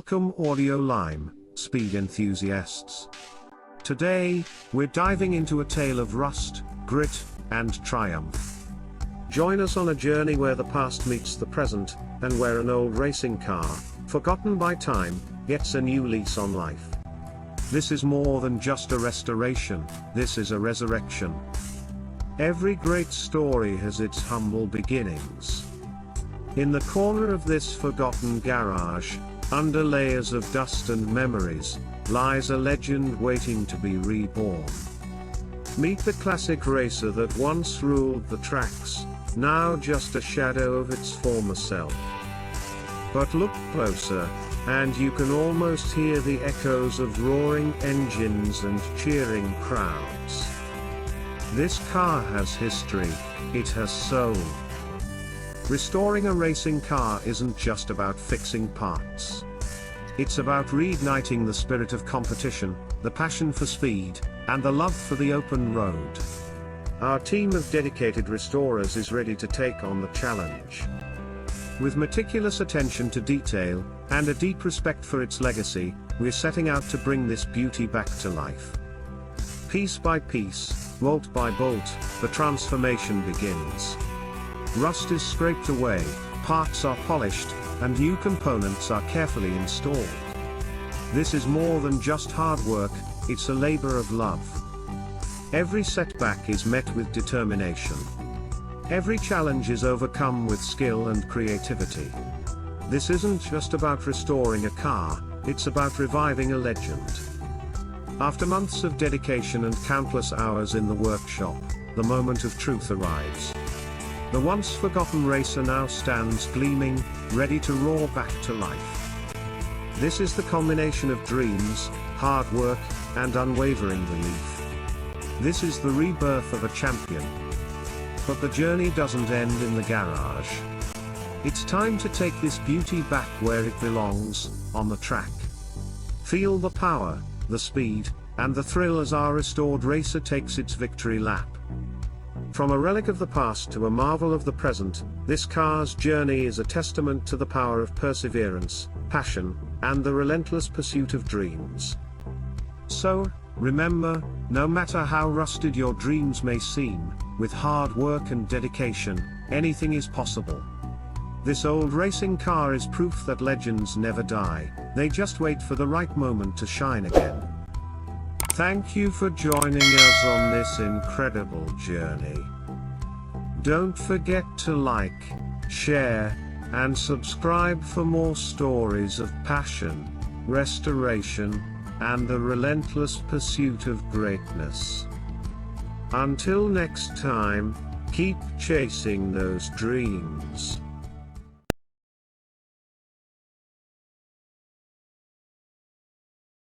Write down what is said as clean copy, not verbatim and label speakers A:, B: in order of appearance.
A: Welcome Audio Lime, speed enthusiasts. Today, we're diving into a tale of rust, grit, and triumph. Join us on a journey where the past meets the present, and where an old racing car, forgotten by time, gets a new lease on life. This is more than just a restoration, this is a resurrection. Every great story has its humble beginnings. In the corner of this forgotten garage, under layers of dust and memories, lies a legend waiting to be reborn. Meet the classic racer that once ruled the tracks, now just a shadow of its former self. But look closer, and you can almost hear the echoes of roaring engines and cheering crowds. This car has history, it has soul. Restoring a racing car isn't just about fixing parts. It's about reigniting the spirit of competition, the passion for speed, and the love for the open road. Our team of dedicated restorers is ready to take on the challenge. With meticulous attention to detail, and a deep respect for its legacy, we're setting out to bring this beauty back to life. Piece by piece, bolt by bolt, the transformation begins. Rust is scraped away, parts are polished, and new components are carefully installed. This is more than just hard work, it's a labor of love. Every setback is met with determination. Every challenge is overcome with skill and creativity. This isn't just about restoring a car, it's about reviving a legend. After months of dedication and countless hours in the workshop, the moment of truth arrives. The once forgotten racer now stands gleaming, ready to roar back to life. This is the combination of dreams, hard work, and unwavering belief. This is the rebirth of a champion. But the journey doesn't end in the garage. It's time to take this beauty back where it belongs, on the track. Feel the power, the speed, and the thrill as our restored racer takes its victory lap. From a relic of the past to a marvel of the present, this car's journey is a testament to the power of perseverance, passion, and the relentless pursuit of dreams. So, remember, no matter how rusted your dreams may seem, with hard work and dedication, anything is possible. This old racing car is proof that legends never die, they just wait for the right moment to shine again. Thank you for joining us on this incredible journey. Don't forget to like, share, and subscribe for more stories of passion, restoration, and the relentless pursuit of greatness. Until next time, keep chasing those dreams.